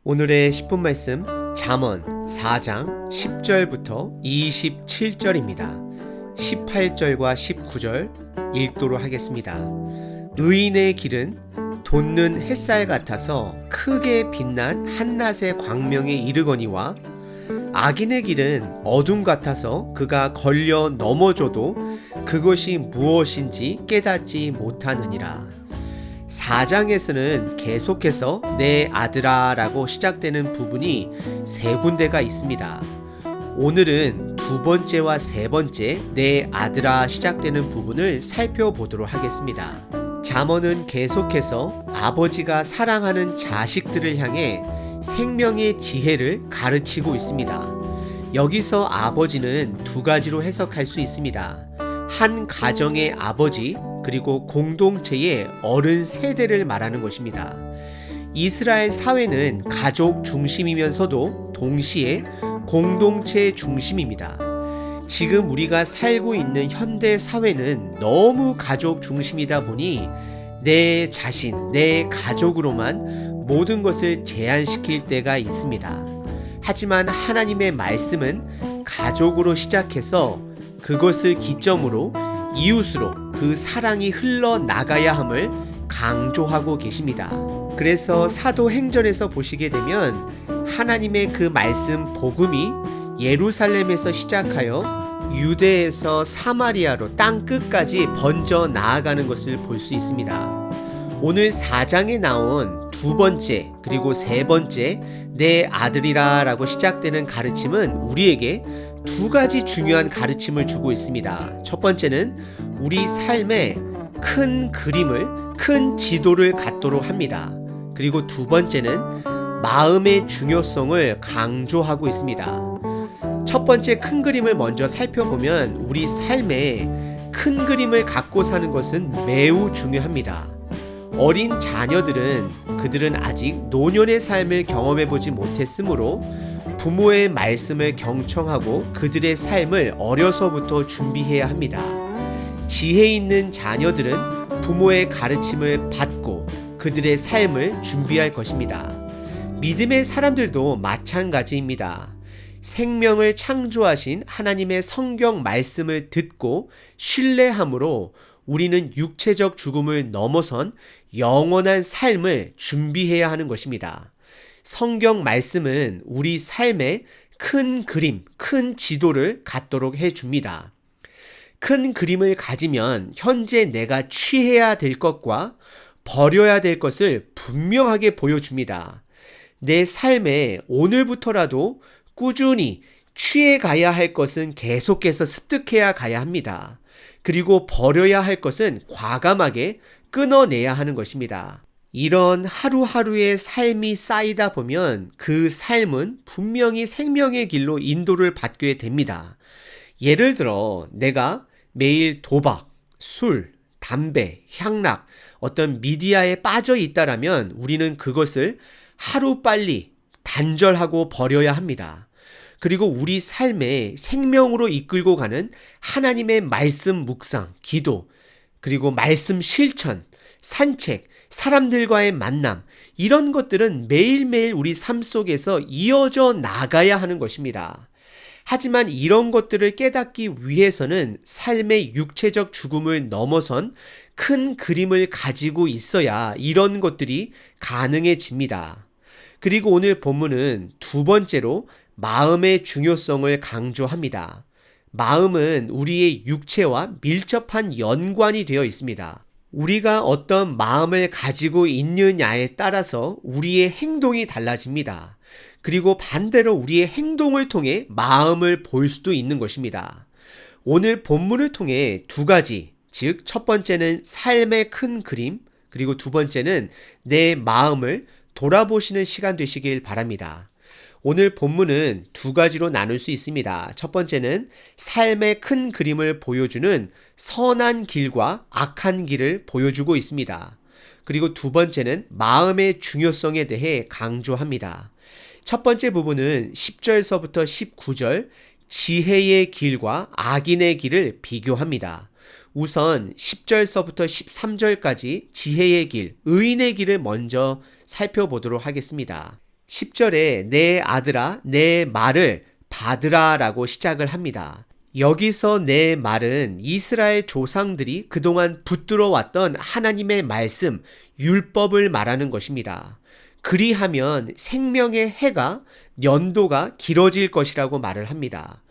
오늘의 10분 말씀 잠언 4장 10절부터 27절입니다. 18절과 19절 읽도록 하겠습니다. 의인의 길은 돋는 햇살 같아서 크게 빛난 한낮의 광명에 이르거니와 악인의 길은 어둠 같아서 그가 걸려 넘어져도 그것이 무엇인지 깨닫지 못하느니라. 4장에서는 계속해서 내 아들아 라고 시작되는 부분이 세 군데가 있습니다. 오늘은 두 번째와 세 번째 내 아들아 시작되는 부분을 살펴보도록 하겠습니다. 잠언은 계속해서 아버지가 사랑하는 자식들을 향해 생명의 지혜를 가르치고 있습니다. 여기서 아버지는 두 가지로 해석할 수 있습니다. 한 가정의 아버지 그리고 공동체의 어른 세대를 말하는 것입니다. 이스라엘 사회는 가족 중심이면서도 동시에 공동체 중심입니다. 지금 우리가 살고 있는 현대 사회는 너무 가족 중심이다 보니 내 자신, 내 가족으로만 모든 것을 제한시킬 때가 있습니다. 하지만 하나님의 말씀은 가족으로 시작해서 그것을 기점으로 이웃으로 그 사랑이 흘러나가야 함을 강조하고 계십니다. 그래서 사도행전에서 보시게 되면 하나님의 그 말씀 복음이 예루살렘에서 시작하여 유대에서 사마리아로 땅끝까지 번져 나아가는 것을 볼 수 있습니다. 오늘 4장에 나온 두 번째 그리고 세 번째 내 아들이라 라고 시작되는 가르침은 우리에게 두 가지 중요한 가르침을 주고 있습니다. 첫 번째는 우리 삶의 큰 그림을, 큰 지도를 갖도록 합니다. 그리고 두 번째는 마음의 중요성을 강조하고 있습니다. 첫 번째 큰 그림을 먼저 살펴보면 우리 삶에 큰 그림을 갖고 사는 것은 매우 중요합니다. 어린 자녀들은 그들은 아직 노년의 삶을 경험해보지 못했으므로 부모의 말씀을 경청하고 그들의 삶을 어려서부터 준비해야 합니다. 지혜 있는 자녀들은 부모의 가르침을 받고 그들의 삶을 준비할 것입니다. 믿음의 사람들도 마찬가지입니다. 생명을 창조하신 하나님의 성경 말씀을 듣고 신뢰함으로 우리는 육체적 죽음을 넘어선 영원한 삶을 준비해야 하는 것입니다. 성경 말씀은 우리 삶의 큰 그림, 큰 지도를 갖도록 해줍니다. 큰 그림을 가지면 현재 내가 취해야 될 것과 버려야 될 것을 분명하게 보여줍니다. 내 삶에 오늘부터라도 꾸준히 취해 가야 할 것은 계속해서 습득해야 가야 합니다. 그리고 버려야 할 것은 과감하게 끊어내야 하는 것입니다. 이런 하루하루의 삶이 쌓이다 보면 그 삶은 분명히 생명의 길로 인도를 받게 됩니다. 예를 들어 내가 매일 도박, 술, 담배, 향락, 어떤 미디어에 빠져 있다라면 우리는 그것을 하루빨리 단절하고 버려야 합니다. 그리고 우리 삶에 생명으로 이끌고 가는 하나님의 말씀 묵상, 기도, 그리고 말씀 실천, 산책, 사람들과의 만남, 이런 것들은 매일매일 우리 삶 속에서 이어져 나가야 하는 것입니다. 하지만 이런 것들을 깨닫기 위해서는 삶의 육체적 죽음을 넘어선 큰 그림을 가지고 있어야 이런 것들이 가능해집니다. 그리고 오늘 본문은 두 번째로 마음의 중요성을 강조합니다. 마음은 우리의 육체와 밀접한 연관이 되어 있습니다. 우리가 어떤 마음을 가지고 있느냐에 따라서 우리의 행동이 달라집니다. 그리고 반대로 우리의 행동을 통해 마음을 볼 수도 있는 것입니다. 오늘 본문을 통해 두 가지, 즉 첫 번째는 삶의 큰 그림, 그리고 두 번째는 내 마음을 돌아보시는 시간 되시길 바랍니다. 오늘 본문은 두 가지로 나눌 수 있습니다. 첫 번째는 삶의 큰 그림을 보여주는 선한 길과 악한 길을 보여주고 있습니다. 그리고 두 번째는 마음의 중요성에 대해 강조합니다. 첫 번째 부분은 10절서부터 19절 지혜의 길과 악인의 길을 비교합니다. 우선 10절서부터 13절까지 지혜의 길, 의인의 길을 먼저 살펴보도록 하겠습니다. 10절에 내 아들아 내 말을 받으라 라고 시작을 합니다. 여기서 내 말은 이스라엘 조상들이 그동안 붙들어 왔던 하나님의 말씀, 율법을 말하는 것입니다. 그리하면 생명의 해가 연도가 길어질 것이라고 말을 합니다.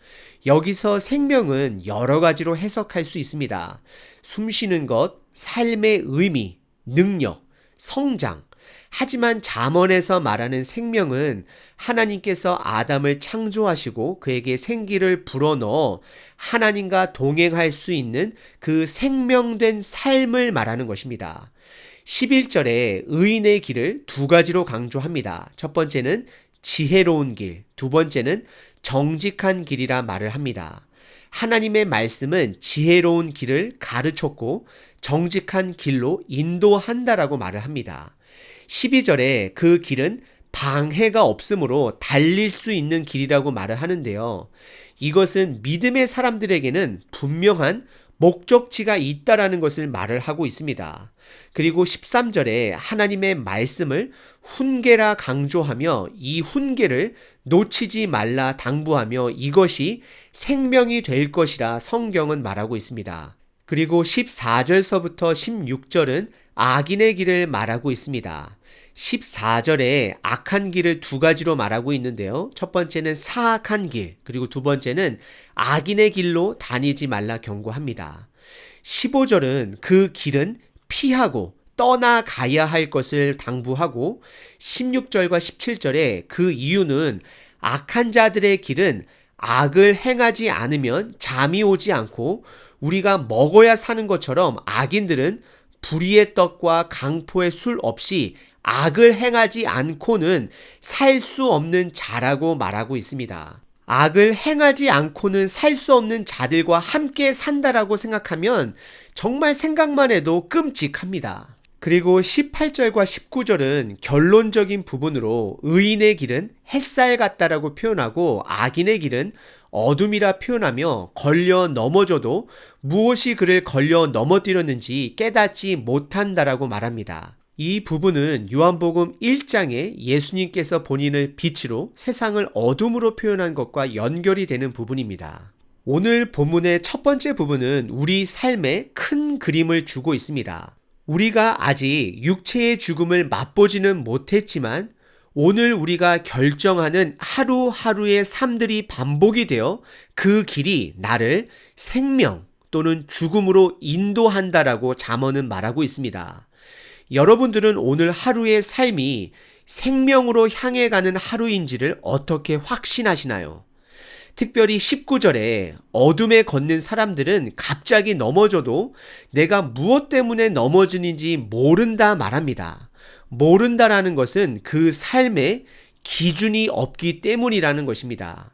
여기서 생명은 여러 가지로 해석할 수 있습니다. 숨쉬는 것, 삶의 의미, 능력, 성장. 하지만 잠언에서 말하는 생명은 하나님께서 아담을 창조하시고 그에게 생기를 불어넣어 하나님과 동행할 수 있는 그 생명된 삶을 말하는 것입니다. 11절에 의인의 길을 두 가지로 강조합니다. 첫 번째는 지혜로운 길, 두 번째는 정직한 길이라 말을 합니다. 하나님의 말씀은 지혜로운 길을 가르쳤고 정직한 길로 인도한다라고 말을 합니다. 12절에 그 길은 방해가 없으므로 달릴 수 있는 길이라고 말을 하는데요. 이것은 믿음의 사람들에게는 분명한 목적지가 있다라는 것을 말을 하고 있습니다. 그리고 13절에 하나님의 말씀을 훈계라 강조하며 이 훈계를 놓치지 말라 당부하며 이것이 생명이 될 것이라 성경은 말하고 있습니다. 그리고 14절서부터 16절은 악인의 길을 말하고 있습니다. 14절에 악한 길을 두 가지로 말하고 있는데요. 첫 번째는 사악한 길, 그리고 두 번째는 악인의 길로 다니지 말라 경고합니다. 15절은 그 길은 피하고 떠나가야 할 것을 당부하고 16절과 17절에 그 이유는 악한 자들의 길은 악을 행하지 않으면 잠이 오지 않고 우리가 먹어야 사는 것처럼 악인들은 불의의 떡과 강포의 술 없이 악을 행하지 않고는 살 수 없는 자라고 말하고 있습니다. 악을 행하지 않고는 살 수 없는 자들과 함께 산다라고 생각하면 정말 생각만 해도 끔찍합니다. 그리고 18절과 19절은 결론적인 부분으로 의인의 길은 햇살 같다라고 표현하고 악인의 길은 어둠이라 표현하며 걸려 넘어져도 무엇이 그를 걸려 넘어뜨렸는지 깨닫지 못한다라고 말합니다. 이 부분은 요한복음 1장에 예수님께서 본인을 빛으로 세상을 어둠으로 표현한 것과 연결이 되는 부분입니다. 오늘 본문의 첫 번째 부분은 우리 삶에 큰 그림을 주고 있습니다. 우리가 아직 육체의 죽음을 맛보지는 못했지만 오늘 우리가 결정하는 하루하루의 삶들이 반복이 되어 그 길이 나를 생명 또는 죽음으로 인도한다라고 잠언은 말하고 있습니다. 여러분들은 오늘 하루의 삶이 생명으로 향해 가는 하루인지를 어떻게 확신하시나요? 특별히 19절에 어둠에 걷는 사람들은 갑자기 넘어져도 내가 무엇 때문에 넘어지는지 모른다 말합니다. 모른다라는 것은 그 삶에 기준이 없기 때문이라는 것입니다.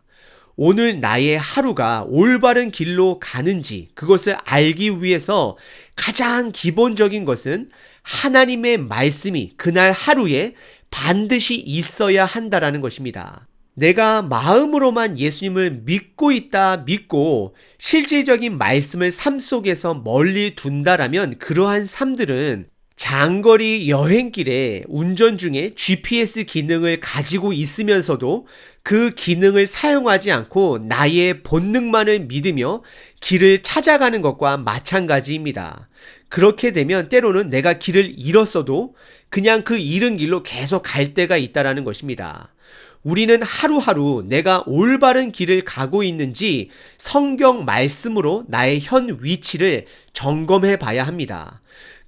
오늘 나의 하루가 올바른 길로 가는지 그것을 알기 위해서 가장 기본적인 것은 하나님의 말씀이 그날 하루에 반드시 있어야 한다라는 것입니다. 내가 마음으로만 예수님을 믿고 있다 믿고 실질적인 말씀을 삶 속에서 멀리 둔다라면 그러한 삶들은 장거리 여행길에 운전 중에 GPS 기능을 가지고 있으면서도 그 기능을 사용하지 않고 나의 본능만을 믿으며 길을 찾아가는 것과 마찬가지입니다. 그렇게 되면 때로는 내가 길을 잃었어도 그냥 그 잃은 길로 계속 갈 때가 있다라는 것입니다. 우리는 하루하루 내가 올바른 길을 가고 있는지 성경 말씀으로 나의 현 위치를 점검해 봐야 합니다.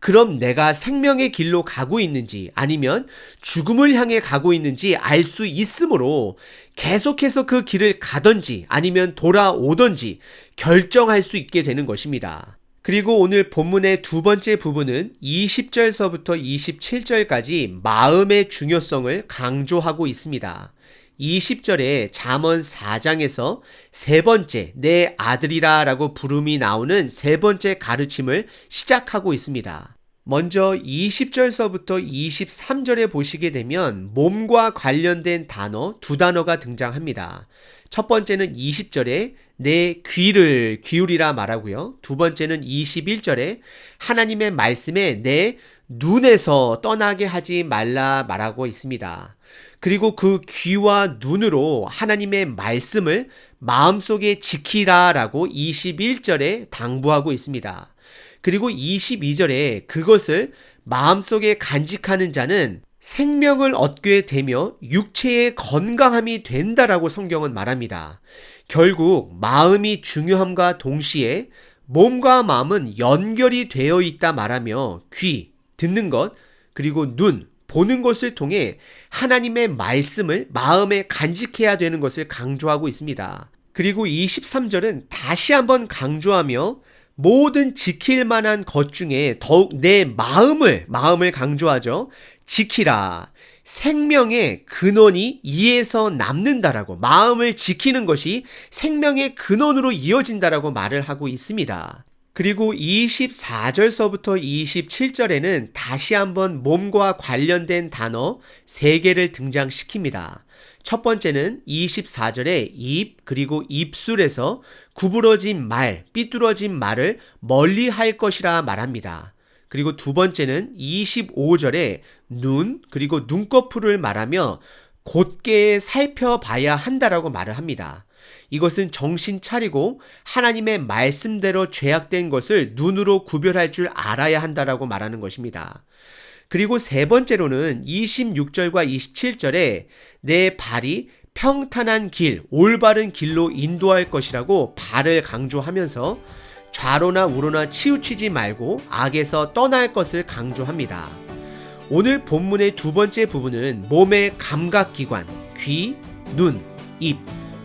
그럼 내가 생명의 길로 가고 있는지 아니면 죽음을 향해 가고 있는지 알 수 있으므로 계속해서 그 길을 가든지 아니면 돌아오든지 결정할 수 있게 되는 것입니다. 그리고 오늘 본문의 두 번째 부분은 20절서부터 27절까지 마음의 중요성을 강조하고 있습니다. 20절에 잠언 4장에서 세 번째 내 아들이라 라고 부름이 나오는 세 번째 가르침을 시작하고 있습니다. 먼저 20절서부터 23절에 보시게 되면 몸과 관련된 단어 두 단어가 등장합니다. 첫 번째는 20절에 내 귀를 기울이라 말하고요. 두 번째는 21절에 하나님의 말씀에 내 눈에서 떠나게 하지 말라 말하고 있습니다. 그리고 그 귀와 눈으로 하나님의 말씀을 마음속에 지키라라고 21절에 당부하고 있습니다. 그리고 22절에 그것을 마음속에 간직하는 자는 생명을 얻게 되며 육체의 건강함이 된다라고 성경은 말합니다. 결국 마음이 중요함과 동시에 몸과 마음은 연결이 되어 있다 말하며 귀, 듣는 것, 그리고 눈, 보는 것을 통해 하나님의 말씀을 마음에 간직해야 되는 것을 강조하고 있습니다. 그리고 23절은 다시 한번 강조하며 모든 지킬 만한 것 중에 더욱 내 마음을 강조하죠. 지키라. 생명의 근원이 이에서 남는다라고, 마음을 지키는 것이 생명의 근원으로 이어진다라고 말을 하고 있습니다. 그리고 24절서부터 27절에는 다시 한번 몸과 관련된 단어 3개를 등장시킵니다. 첫 번째는 24절에 입 그리고 입술에서 구부러진 말, 삐뚤어진 말을 멀리 할 것이라 말합니다. 그리고 두 번째는 25절에 눈 그리고 눈꺼풀을 말하며 곧게 살펴봐야 한다라고 말을 합니다. 이것은 정신 차리고 하나님의 말씀대로 죄악된 것을 눈으로 구별할 줄 알아야 한다라고 말하는 것입니다. 그리고 세 번째로는 26절과 27절에 내 발이 평탄한 길, 올바른 길로 인도할 것이라고 발을 강조하면서 좌로나 우로나 치우치지 말고 악에서 떠날 것을 강조합니다. 오늘 본문의 두 번째 부분은 몸의 감각기관, 귀, 눈, 입,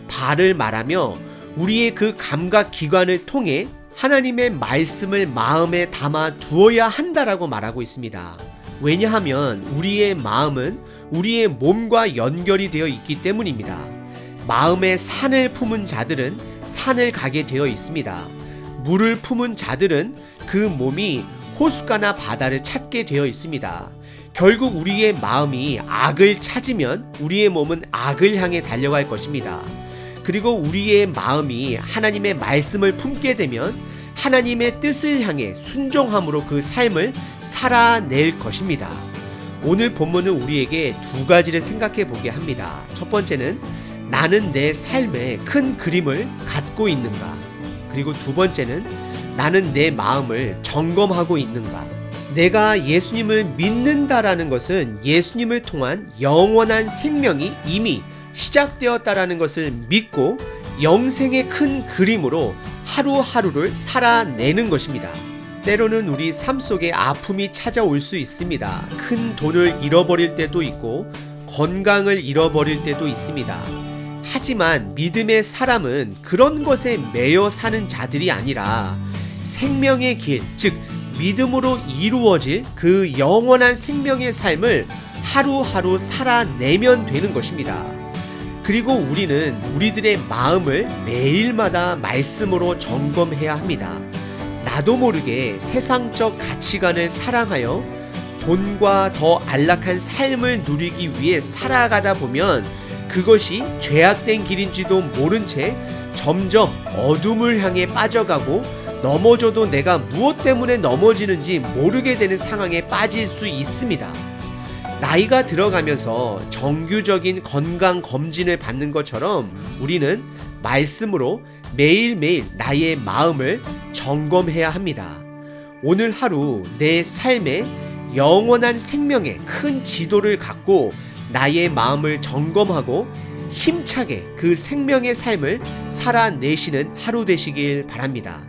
발을 말하며 우리의 그 감각기관을 통해 하나님의 말씀을 마음에 담아 두어야 한다라고 말하고 있습니다. 왜냐하면 우리의 마음은 우리의 몸과 연결이 되어 있기 때문입니다. 마음에 산을 품은 자들은 산을 가게 되어 있습니다. 물을 품은 자들은 그 몸이 호숫가나 바다를 찾게 되어 있습니다. 결국 우리의 마음이 악을 찾으면 우리의 몸은 악을 향해 달려갈 것입니다. 그리고 우리의 마음이 하나님의 말씀을 품게 되면 하나님의 뜻을 향해 순종함으로 그 삶을 살아낼 것입니다. 오늘 본문은 우리에게 두 가지를 생각해 보게 합니다. 첫 번째는 나는 내 삶의 큰 그림을 갖고 있는가? 그리고 두 번째는 나는 내 마음을 점검하고 있는가? 내가 예수님을 믿는다라는 것은 예수님을 통한 영원한 생명이 이미 시작되었다라는 것을 믿고 영생의 큰 그림으로 하루하루를 살아내는 것입니다. 때로는 우리 삶 속에 아픔이 찾아올 수 있습니다. 큰 돈을 잃어버릴 때도 있고 건강을 잃어버릴 때도 있습니다. 하지만 믿음의 사람은 그런 것에 매여 사는 자들이 아니라 생명의 길, 즉 믿음으로 이루어질 그 영원한 생명의 삶을 하루하루 살아내면 되는 것입니다. 그리고 우리는 우리들의 마음을 매일마다 말씀으로 점검해야 합니다. 나도 모르게 세상적 가치관을 사랑하여 돈과 더 안락한 삶을 누리기 위해 살아가다 보면 그것이 죄악된 길인지도 모른 채 점점 어둠을 향해 빠져가고 넘어져도 내가 무엇 때문에 넘어지는지 모르게 되는 상황에 빠질 수 있습니다. 나이가 들어가면서 정규적인 건강 검진을 받는 것처럼 우리는 말씀으로 매일매일 나의 마음을 점검해야 합니다. 오늘 하루 내 삶에 영원한 생명의 큰 지도를 갖고 나의 마음을 점검하고 힘차게 그 생명의 삶을 살아내시는 하루 되시길 바랍니다.